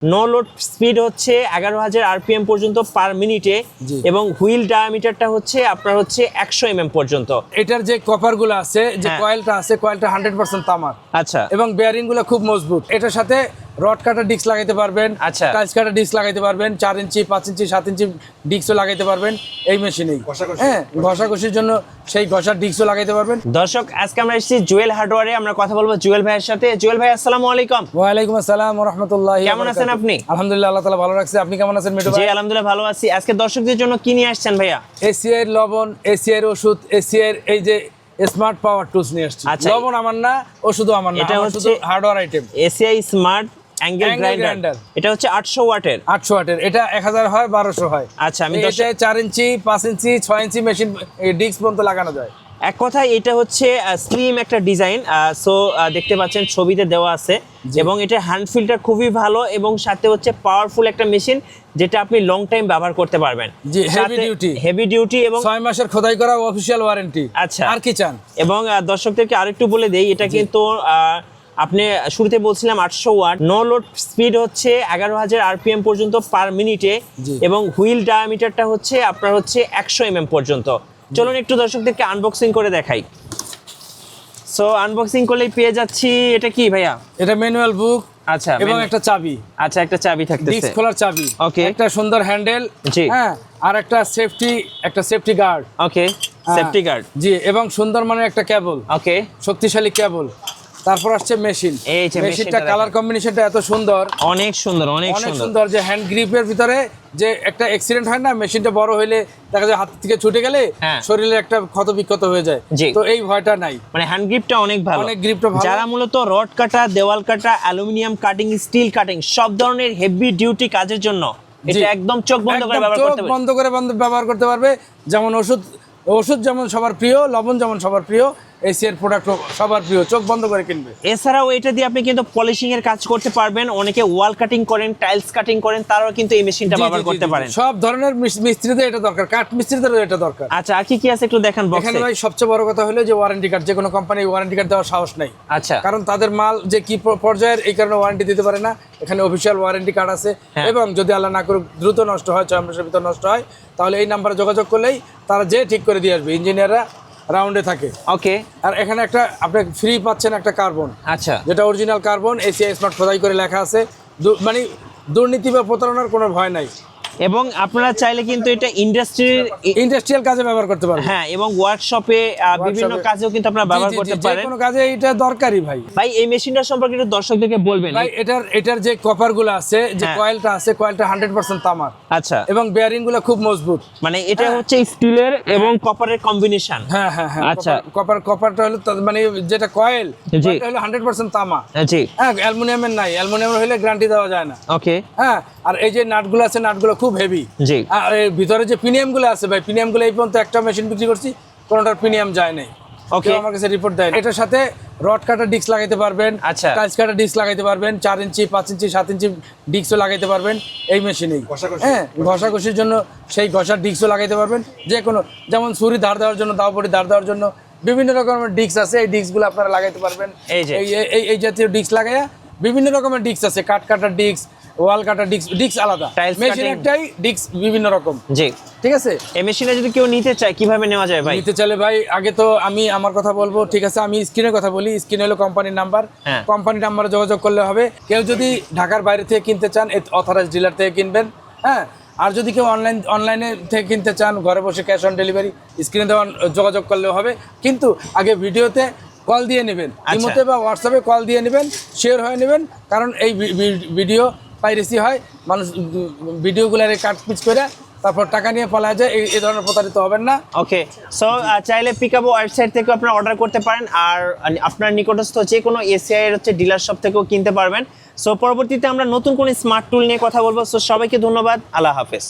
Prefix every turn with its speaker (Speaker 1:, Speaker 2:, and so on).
Speaker 1: No load speed হচ্ছে 11,000 RPM পর্যন্ত পার মিনিটে এবং হুইল ডায়ামিটারটা হচ্ছে আপনার হচ্ছে 100 mm পর্যন্ত।
Speaker 2: এটার যে কপার গুলো আছে, যে কয়েলটা আছে, কয়েলটা 100% তামার।
Speaker 1: আচ্ছা,
Speaker 2: এবং বেয়ারিং গুলো খুব মজবুত। এটার সাথে রড কাটা ডিস্ক লাগাইতে পারবেন,
Speaker 1: আচ্ছা,
Speaker 2: টাইলস কাটা ডিস্ক লাগাইতে পারবেন, 4 ইঞ্চি 5 ইঞ্চি 7 ইঞ্চি ডিস্কও লাগাইতে পারবেন এই মেশিনেই। হ্যাঁ, ঘষাঘষির জন্য সেই ঘষার ডিস্কও লাগাইতে পারবেন।
Speaker 1: দর্শক আজকে আমরা এসেছি জুয়েল হার্ডওয়্যারে, আমরা কথা বলবো জুয়েল ভাইয়ের সাথে। জুয়েল ভাই আসসালামু আলাইকুম।
Speaker 2: ওয়ালাইকুম আসসালাম ওয়া রাহমাতুল্লাহি।
Speaker 1: কেমন আছেন আপনি?
Speaker 2: আলহামদুলিল্লাহ, আল্লাহ তাআলা ভালো রাখছে। আপনি কেমন আছেন মিঠু ভাই?
Speaker 1: জি আলহামদুলিল্লাহ ভালো আছি। আজকে দর্শকদের জন্য কি নিয়ে আসছেন ভাইয়া?
Speaker 2: এসিআই লবণ, এসিআই ওষুধ, এসিআই এই যে স্মার্ট পাওয়ার টুলস নিয়ে আসছি। লবণ আমার না, ওষুধও আমার না,
Speaker 1: এটা হচ্ছে
Speaker 2: hardware item.
Speaker 1: ACI smart angle grinder. এটা হচ্ছে 800 ওয়াটের।
Speaker 2: 800 ওয়াটের। এটা 1000 হয়, 1200 হয়।
Speaker 1: আচ্ছা, আমি
Speaker 2: এটা 4 ইঞ্চি 5 ইঞ্চি 6 ইঞ্চি মেশিন ডিস্ক পর্যন্ত লাগানো যায়।
Speaker 1: এক কথায় এটা হচ্ছে স্লিম একটা ডিজাইন। সো দেখতে পাচ্ছেন ছবিতে দেওয়া আছে এবং এটা হ্যান্ড ফিলটা খুবই ভালো এবং সাথে হচ্ছে পাওয়ারফুল একটা মেশিন যেটা আপনি লং টাইম ব্যবহার করতে পারবেন।
Speaker 2: জি, হেভি ডিউটি এবং 6 মাসের খোদাই করা অফিশিয়াল ওয়ারেন্টি।
Speaker 1: আচ্ছা,
Speaker 2: আর কি চান?
Speaker 1: এবং দর্শকদেরকে আরেকটু বলে দেই, এটা কিন্তু আপনি শুরুতে বলছিলাম 800 ওয়াট, নো লোড স্পিড হচ্ছে 11,000 আরপিএম পর্যন্ত পার মিনিটে এবং হুইল ডায়ামিটারটা হচ্ছে আপনার হচ্ছে 100 mm পর্যন্ত। চলুন একটু দর্শকদেরকে আনবক্সিং করে দেখাই। সো আনবক্সিং করলেই পেয়ে যাচ্ছি, এটা কি ভাইয়া?
Speaker 2: এটা ম্যানুয়াল বুক।
Speaker 1: আচ্ছা,
Speaker 2: এবং একটা চাবি।
Speaker 1: আচ্ছা, একটা চাবি থাকতেছে,
Speaker 2: ডিস্ক খোলার চাবি।
Speaker 1: ওকে,
Speaker 2: একটা সুন্দর হ্যান্ডেল।
Speaker 1: জি,
Speaker 2: হ্যাঁ, আর একটা সেফটি গার্ড।
Speaker 1: ওকে, সেফটি গার্ড।
Speaker 2: জি, এবং সুন্দর মানের একটা কেবল।
Speaker 1: ওকে,
Speaker 2: শক্তিশালী কেবল। তারপর আসছে মেশিন।
Speaker 1: এই যে
Speaker 2: মেশিনটা কালার কম্বিনেশনটা এত সুন্দর,
Speaker 1: অনেক সুন্দর, অনেক সুন্দর।
Speaker 2: যে হ্যান্ড গ্রিপের ভিতরে যে একটা অ্যাক্সিডেন্ট হয় না, মেশিনটা বড় হইলে দেখা যায় হাত থেকে ছুটে গেলে শরীরে একটা ক্ষত বিক্ষত হয়ে যায়, তো এই ভয়টা নাই।
Speaker 1: মানে হ্যান্ড গ্রিপটা অনেক ভালো,
Speaker 2: অনেক গ্রিপটা ভালো।
Speaker 1: যারা মূলত রড কাটা, দেওয়াল কাটা, অ্যালুমিনিয়াম কাটিং, স্টিল কাটিং সব ধরনের হেভি ডিউটি কাজের জন্য এটা একদম চোখ বন্ধ করে ব্যবহার করতে পারবে।
Speaker 2: বন্ধ করে ব্যবহার করতে পারবে। যেমন ওষুধ যেমন সবার প্রিয়, লবণ যেমন সবার প্রিয়, এসিআর প্রোডাক্ট সবার প্রিয়, চোখ বন্ধ করে কিনবে।
Speaker 1: এছাড়াও এটা দিয়ে আপনি কিন্তু পলিশিং এর কাজ করতে পারবেন। অনেকে ওয়াল কাটিং করেন, টাইলস কাটিং করেন, তারাও কিন্তু এই মেশিনটা ব্যবহার করতে পারেন।
Speaker 2: সব ধরনের মিস্ত্রিদের এটা দরকার, কাঠ মিস্ত্রিদেরও এটা দরকার।
Speaker 1: আচ্ছা, আর কি আছে একটু দেখান বক্সে।
Speaker 2: এখানে ভাই সবচেয়ে বড় কথা হলো যে ওয়ারেন্টি কার্ড। যে কোনো কোম্পানি ওয়ারেন্টি কার্ড দেওয়ার সাহস নাই।
Speaker 1: আচ্ছা,
Speaker 2: কারণ তাদের মাল যে কি পর্যায়ের, এই কারণে ওয়ারেন্টি দিতে পারে না। এখানে অফিশিয়াল ওয়ারেন্টি কার্ড আছে এবং যদি আল্লাহ না করুক দ্রুত নষ্ট হয়, 6 মাসের ভিতর নষ্ট হয়, তাহলে এই নাম্বারে যোগাযোগ করলেই তারা যে ঠিক করে দিয়ে আসবে। ইঞ্জিনিয়াররা রাউন্ডে থাকে।
Speaker 1: ওকে,
Speaker 2: আর এখানে একটা আপনি ফ্রি পাচ্ছেন একটা কার্বন।
Speaker 1: আচ্ছা,
Speaker 2: যেটা অরিজিনাল কার্বন, এসিআই স্মার্ট খোদাই করে লেখা আছে। মানে দুর্নীতি বা প্রতারণার কোনো ভয় নাই।
Speaker 1: এবং আপনারা চাইলে কিন্তু এটা
Speaker 2: ইন্ডাস্ট্রিয়াল কাজে ব্যবহার করতে পারেন।
Speaker 1: হ্যাঁ, এবং ওয়ার্কশপে বিভিন্ন কাজেও কিন্তু আপনারা ব্যবহার করতে পারেন।
Speaker 2: যে কোনো কাজে এটা দরকারি ভাই।
Speaker 1: এই মেশিনটার সম্পর্কে একটু দর্শকদেরকে বলবেন।
Speaker 2: ভাই এটার যে কপার গুলো আছে, যে কয়েলটা আছে, কয়েলটা 100% তামার।
Speaker 1: আচ্ছা,
Speaker 2: এবং বেয়ারিং গুলো খুব মজবুত।
Speaker 1: মানে এটা হচ্ছে স্টিলের এবং কপারের কম্বিনেশন।
Speaker 2: হ্যাঁ হ্যাঁ হ্যাঁ।
Speaker 1: আচ্ছা,
Speaker 2: কপারটা হলো মানে যেটা কয়েল, এটা হলো 100% তামা।
Speaker 1: জি,
Speaker 2: হ্যাঁ, অ্যালুমিনিয়ামের নাই। অ্যালুমিনিয়ামের হলে গ্যারান্টি দেওয়া যায় না।
Speaker 1: ওকে,
Speaker 2: হ্যাঁ, আর এই যে নাটগুলো আছে, নাটগুলো খুব হেভি।
Speaker 1: জি,
Speaker 2: আর এর ভিতরে যে প্রিমিয়াম গুলো আছে ভাই, প্রিমিয়াম গুলো এই পর্যন্ত একটা মেশিন বিক্রি করছি, কোনোটার প্রিমিয়াম যায় নাই।
Speaker 1: ওকে,
Speaker 2: আমার কাছে রিপোর্ট দেয়। এটার সাথে রড কাটা ডিস্ক লাগাইতে পারবেন,
Speaker 1: আচ্ছা,
Speaker 2: টাইলস কাটা ডিস্ক লাগাইতে পারবেন, 4 ইঞ্চি 5 ইঞ্চি 7 ইঞ্চি ডিস্কও লাগাইতে পারবেন এই মেশিনেই। হ্যাঁ, ঘষাঘষির জন্য সেই ঘষার ডিস্কও লাগাইতে পারবেন। যে কোনো, যেমন ছুরি ধার দেওয়ার জন্য, দাওপড়ি ধার দেওয়ার জন্য বিভিন্ন রকমের ডিস্ক আছে। এই ডিস্কগুলো আপনারা লাগাইতে পারবেন। এই জাতীয় ডিস্ক লাগাইয়া বিভিন্ন রকমের ডিস্ক আছে। কাট কাটার ডিস্ক, ওয়াল কাটার ডিস্ক আলাদা, মেশিন একটাই, ডিস্ক বিভিন্ন রকম।
Speaker 1: জি,
Speaker 2: ঠিক আছে।
Speaker 1: এই মেশিনে যদি কেউ নিতে চায় কিভাবে নেওয়া যায় ভাই?
Speaker 2: নিতে চাইলে ভাই আগে তো আমি আমার কথা বলবো, ঠিক আছে। আমি স্ক্রিনের কথা বলি। স্ক্রিনে হলো কোম্পানির নাম্বার, কোম্পানির নাম্বারে যোগাযোগ করলে হবে। কেউ যদি ঢাকার বাইরে থেকে কিনতে চান, অথরাইজ ডিলার থেকে কিনবেন। হ্যাঁ, আর যদি কেউ অনলাইনে থেকে কিনতে চান, ঘরে বসে ক্যাশ অন ডেলিভারি, স্ক্রিনে দেওয়া যোগাযোগ করলেও হবে। কিন্তু আগে ভিডিওতে কল দিয়ে নেবেন, ইমোতে বা হোয়াটসঅ্যাপে কল দিয়ে নেবেন, শেয়ার হয়ে নেবেন। কারণ এই ভিডিও পাইরেসি হয়, মানুষ ভিডিওগুলারে কাটপিচ করে তারপর টাকা নিয়ে পালা যায়। এই ধরনের প্রতারিত হবেন না।
Speaker 1: ওকে, সো চাইলে পিকআপ ওয়েবসাইট থেকে আপনারা অর্ডার করতে পারেন, আর আপনার নিকটস্থ যে কোনো এসিআই এর হচ্ছে ডিলার শপ থেকেও কিনতে পারবেন। সো পরবর্তীতে আমরা নতুন কোনো স্মার্ট টুল নিয়ে কথা বলবো। সো সবাইকে ধন্যবাদ, আল্লাহ হাফেজ।